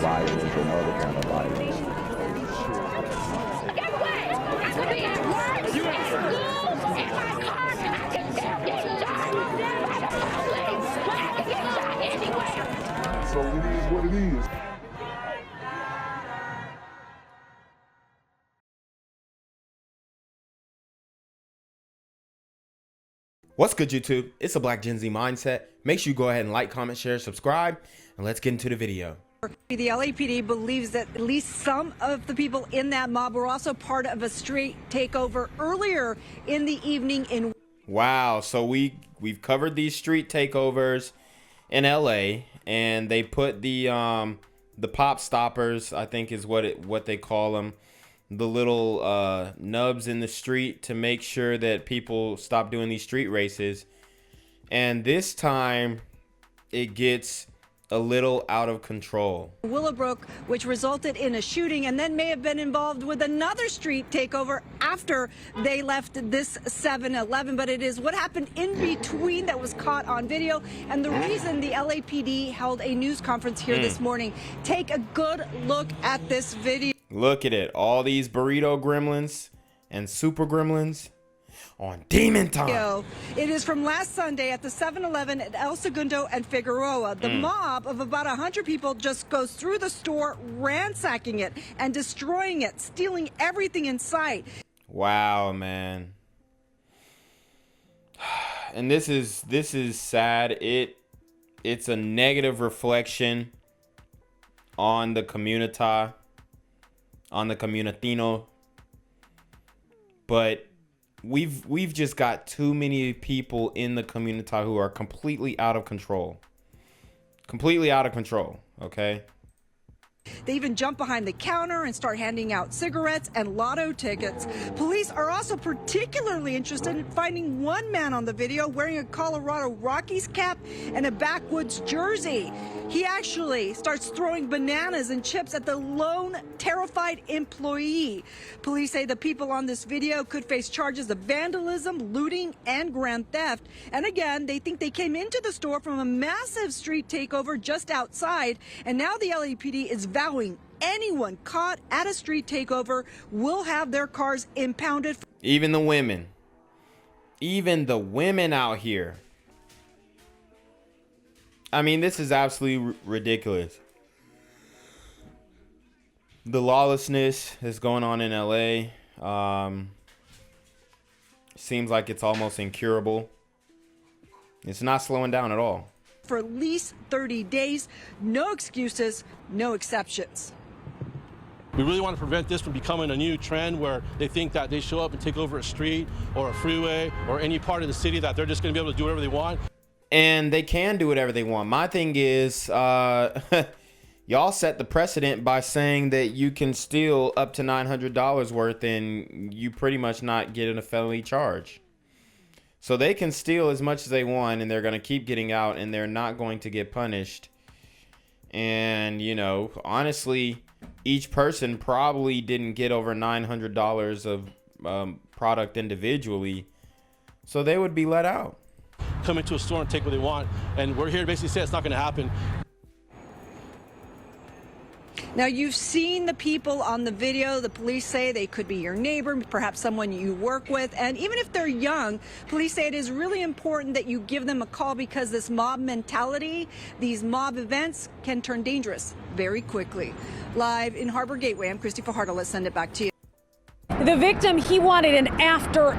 violence and other kind of violence. Get away! I could be at work, at school, in my car, and I can still get shot by the police. But I can get shot anywhere. So it is what it is. What's good, YouTube? It's a Black Gen Z Mindset. Make sure you go ahead and like, comment, share, subscribe, and let's get into the video. The LAPD believes that at least some of the people in that mob were also part of a street takeover earlier in the evening in. Wow, so we've covered these street takeovers in LA, and they put the pop stoppers, I think is what they call them, the little nubs in the street to make sure that people stop doing these street races. And this time it gets a little out of control. Willowbrook, which resulted in a shooting and then may have been involved with another street takeover after they left this 7-Eleven. But it is what happened in between that was caught on video. And the reason the LAPD held a news conference here this morning. Take a good look at this video. Look at it. All these burrito gremlins and super gremlins on demon time. It is from last Sunday at the 7-Eleven at El Segundo and Figueroa. The mob of about 100 people just goes through the store, ransacking it and destroying it, stealing everything in sight. Wow, man. And this is sad. It's a negative reflection on the community, on the comunitino. But we've just got too many people in the community who are completely out of control. Completely out of control, okay? They even jump behind the counter and start handing out cigarettes and lotto tickets. Police are also particularly interested in finding one man on the video wearing a Colorado Rockies cap and a backwoods jersey. He actually starts throwing bananas and chips at the lone terrified employee. Police say the people on this video could face charges of vandalism, looting, and grand theft. And again, they think they came into the store from a massive street takeover just outside. And now the LAPD is vowing anyone caught at a street takeover will have their cars impounded. Even the women out here. I mean, this is absolutely ridiculous. The lawlessness is going on in LA. Seems like it's almost incurable. It's not slowing down at all. For at least 30 days, no excuses, no exceptions. We really want to prevent this from becoming a new trend where they think that they show up and take over a street or a freeway or any part of the city that they're just going to be able to do whatever they want. And they can do whatever they want. My thing is, y'all set the precedent by saying that you can steal up to $900 worth and you pretty much not getting a felony charge. So they can steal as much as they want and they're going to keep getting out and they're not going to get punished. And, you know, honestly, each person probably didn't get over $900 of product individually. So they would be let out. Come into a store and take what they want. And we're here to basically say it's not going to happen. Now, you've seen the people on the video. The police say they could be your neighbor, perhaps someone you work with. And even if they're young, police say it is really important that you give them a call because this mob mentality, these mob events can turn dangerous very quickly. Live in Harbor Gateway, I'm Christy Fajardo. Let's send it back to you. The victim, he wanted an after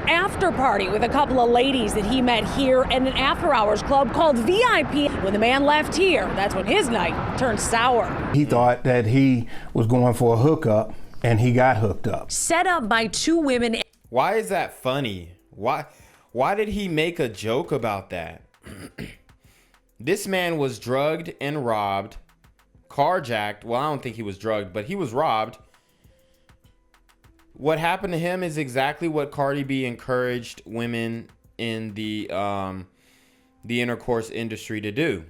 party with a couple of ladies that he met here at an after-hours club called VIP. When the man left here, that's when his night turned sour. He thought that he was going for a hookup, and he got hooked up. Set up by two women. Why is that funny? Why did he make a joke about that? This man was drugged and robbed, carjacked. Well, I don't think he was drugged, but he was robbed. What happened to him is exactly what Cardi B encouraged women in the intercourse industry to do.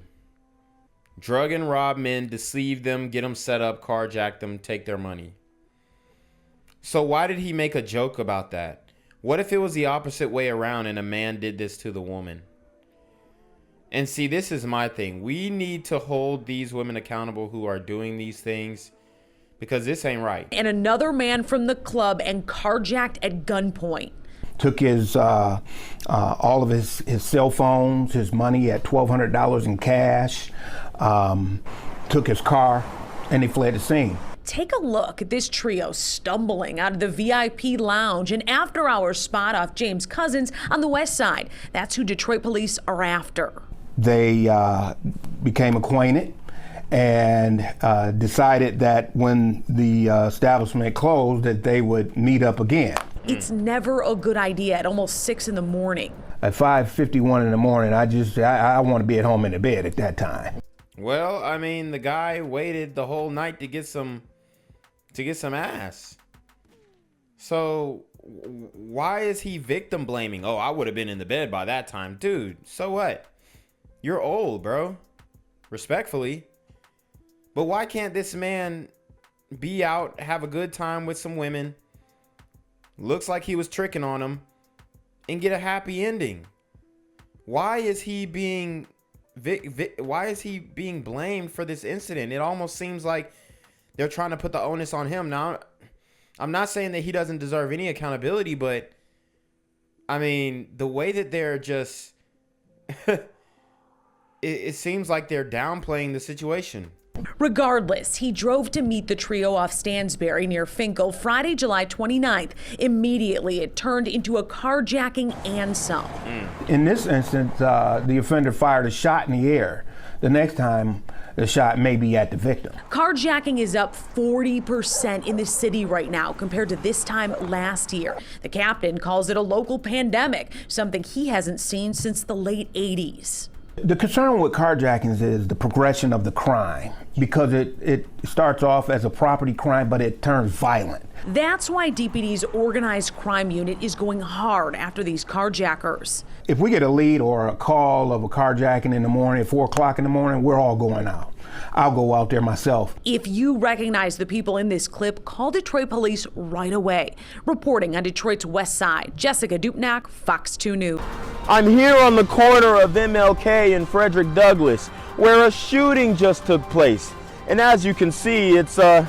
Drug and rob men, deceive them, get them set up, carjack them, take their money. So why did he make a joke about that? What if it was the opposite way around and a man did this to the woman? And see, this is my thing. We need to hold these women accountable who are doing these things, because this ain't right. And another man from the club and carjacked at gunpoint. Took his all of his cell phones, his money at $1,200 in cash, took his car, and he fled the scene. Take a look at this trio stumbling out of the VIP lounge, an after-hours spot off James Cousins on the west side. That's who Detroit police are after. They became acquainted and decided that when the establishment closed that they would meet up again. It's never a good idea at almost 6 in the morning. At 5:51 in the morning, I want to be at home in the bed at that time. Well, I mean, the guy waited the whole night to get some ass. So why is he victim blaming? Oh, I would have been in the bed by that time. Dude, so what? You're old, bro. Respectfully. But why can't this man be out, have a good time with some women? Looks like he was tricking on them, and get a happy ending. Why is he being blamed for this incident? It almost seems like they're trying to put the onus on him. Now, I'm not saying that he doesn't deserve any accountability, but I mean, the way that they're just it seems like they're downplaying the situation. Regardless, he drove to meet the trio off Stansbury near Finkel Friday, July 29th. Immediately, it turned into a carjacking and some. In this instance, the offender fired a shot in the air. The next time, the shot may be at the victim. Carjacking is up 40% in the city right now compared to this time last year. The captain calls it a local pandemic, something he hasn't seen since the late 80s. The concern with carjackings is the progression of the crime, because it starts off as a property crime, but it turns violent. That's why DPD's organized crime unit is going hard after these carjackers. If we get a lead or a call of a carjacking in the morning at 4 o'clock in the morning, we're all going out. I'll go out there myself. If you recognize the people in this clip, call Detroit police right away. Reporting on Detroit's west side, Jessica Dupnack, Fox 2 News. I'm here on the corner of MLK and Frederick Douglass, where a shooting just took place. And as you can see, it's a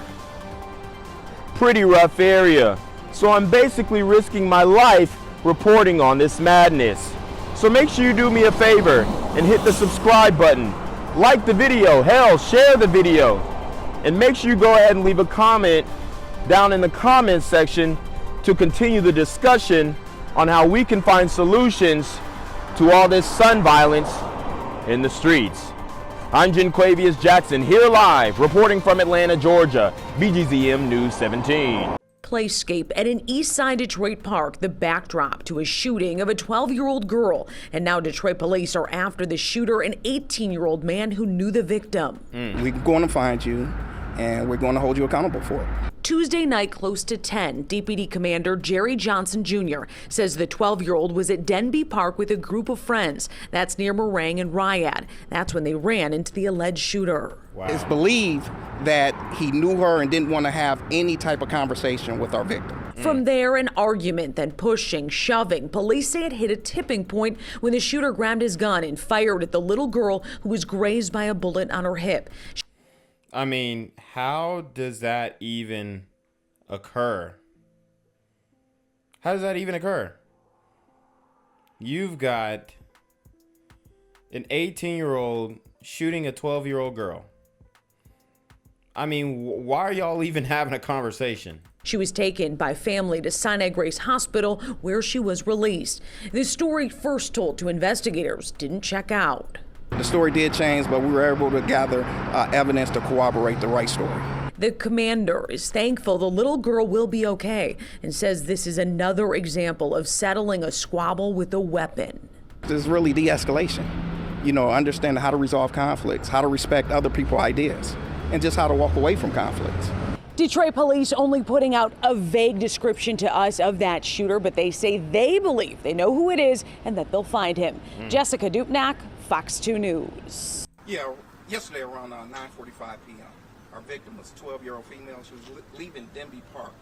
pretty rough area. So I'm basically risking my life reporting on this madness. So make sure you do me a favor and hit the subscribe button. Like the video, hell, share the video. And make sure you go ahead and leave a comment down in the comments section to continue the discussion on how we can find solutions to all this son violence in the streets. I'm Jenquavius Jackson, here live, reporting from Atlanta, Georgia, BGZM News 17. Playscape at an East Side Detroit park, the backdrop to a shooting of a 12-year-old girl. And now Detroit police are after the shooter, an 18-year-old man who knew the victim. We're going to find you, and we're going to hold you accountable for it. Tuesday night, close to 10, DPD Commander Jerry Johnson Jr. says the 12-year-old was at Denby Park with a group of friends. That's near Meringue and Ryad. That's when they ran into the alleged shooter. Wow. It's believed that he knew her and didn't want to have any type of conversation with our victim. From there, an argument, then pushing, shoving. Police say it hit a tipping point when the shooter grabbed his gun and fired at the little girl who was grazed by a bullet on her hip. I mean, how does that even occur? How does that even occur? You've got an 18-year-old shooting a 12-year-old girl. I mean, why are y'all even having a conversation? She was taken by family to Sinai Grace Hospital, where she was released. This story, first told to investigators, didn't check out. The story did change, but we were able to gather evidence to corroborate the right story. The commander is thankful the little girl will be okay and says this is another example of settling a squabble with a weapon. This is really de-escalation. You know, understanding how to resolve conflicts, how to respect other people's ideas, and just how to walk away from conflicts. Detroit police only putting out a vague description to us of that shooter, but they say they believe they know who it is and that they'll find him. Jessica Dupnack, Fox 2 News. Yeah, yesterday around 9:45 p.m., our victim was a 12-year-old female. She was leaving Denby Park.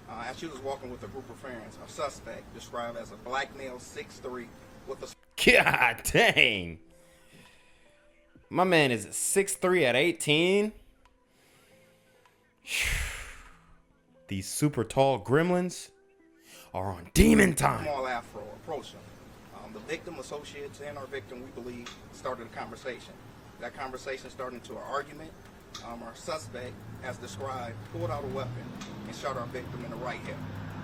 As she was walking with a group of friends, our suspect, described as a black male, 6'3", with a... God dang. My man is 6'3" at 18. These super tall gremlins are on demon time. Small afro approach them. The victim, associates, and our victim, we believe, started a conversation. That conversation started into an argument. Our suspect, as described, pulled out a weapon and shot our victim in the right hip.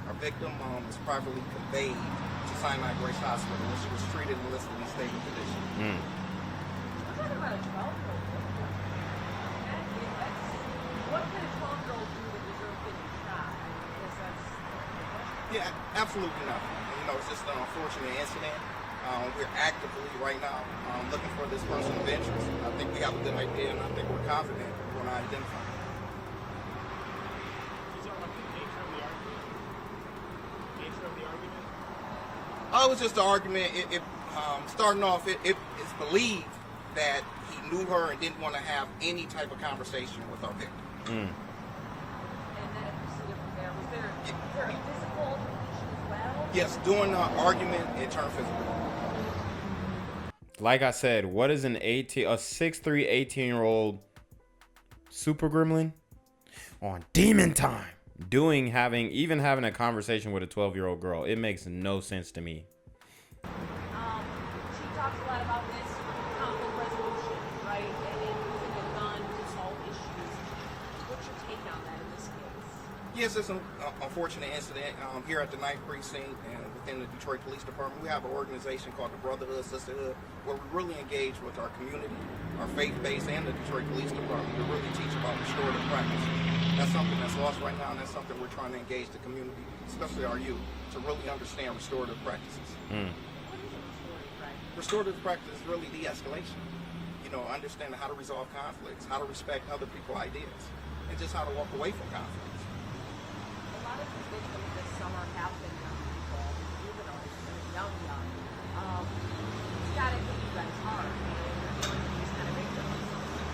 Our victim was privately conveyed to Sinai Grace Hospital where she was treated and listed in stable condition. We're talking about a 12-year-old. What can a 12-year-old do that deserves getting shot? I guess that's... Yeah, absolutely nothing. You know, it's just an unfortunate incident. We're actively right now looking for this person of interest. I think we have a good idea, and I think we're confident when I identify him. Is that like the nature of the argument? Nature of the argument? Oh, it was just an argument. Starting off, it's believed that he knew her and didn't want to have any type of conversation with our victim. And then it proceeded from there. Was there a physical altercation as well? Yes, during the argument, it turned physical. Like I said, what is a 6'3", 18-year-old super gremlin on demon time even having a conversation with a 12-year-old girl? It makes no sense to me. She talks a lot about this conflict resolution, right? And using a gun to solve issues. What's your take on that in this case? Yes, it's an unfortunate incident here at the 9th Precinct and within the Detroit Police Department. We have an organization called the Brotherhood, Sisterhood, where we really engage with our community, our faith base, and the Detroit Police Department to really teach about restorative practices. That's something that's lost right now, and that's something we're trying to engage the community, especially our youth, to really understand restorative practices. Restorative practice is really de-escalation. You know, understanding how to resolve conflicts, how to respect other people's ideas, and just how to walk away from conflicts. A lot of these victims this summer have been young people, juveniles, young. It's got to hit you guys hard when you're dealing with these kind of victims.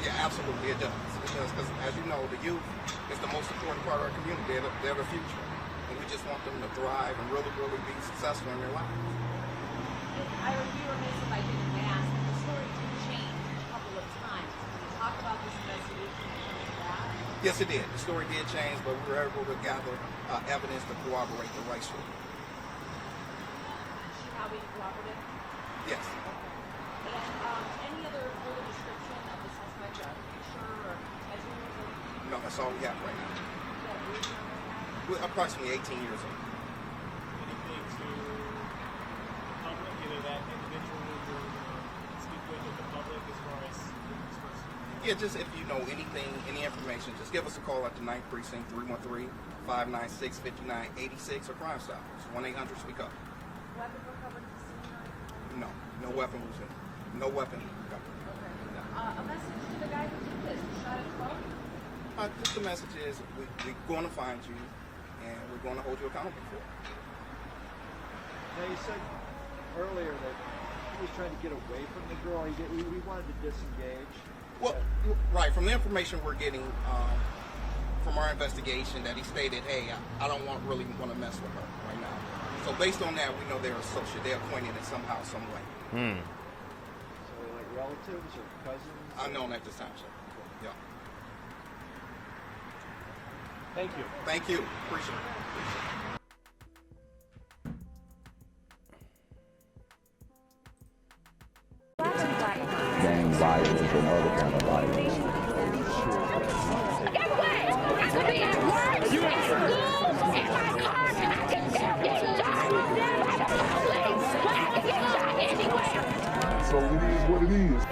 Yeah, absolutely, it does. It does, because as you know, the youth is the most important part of our community. They're the future. And we just want them to thrive and really, really be successful in their lives. I would be remiss if I didn't ask. The story did change a couple of times. Can you talk about this investigation in terms of that? Yes, it did. The story did change, but we were able to gather evidence to corroborate the right story. She now being cooperative? Yes. And any other further description of the suspect, a picture or tattoos or anything? No, that's all we have right now. Yeah, age on that? We're approximately 18 years old. Anything to the public, either that individual you're speak with in the public as far as this person? Yeah, just if you know anything, any information, just give us a call at the 9th Precinct, 313-596-5986 or Crime Stoppers, 1-800-SPEAK-UP. Weapon recovered at the scene or anything? No, no weapon was in. No weapon recovered. Okay. A message to the guy who did this, who shot at 12? Just the message is we're going to find you and we're going to hold you accountable for it. Now you said earlier that he was trying to get away from the girl. He wanted to disengage. Well, right. From the information we're getting from our investigation, that he stated, "Hey, I don't really want to mess with her right now." So based on that, we know they're associated. They're acquainted in somehow, some way. So like relatives or cousins? Unknown at this time, sir. Yeah. Thank you. Thank you. Appreciate it. Gang violence and other kind of violence. Get away! I could be at work, in school, in my car, and I can still get shot by the police. I can get shot anywhere. So it is what it is.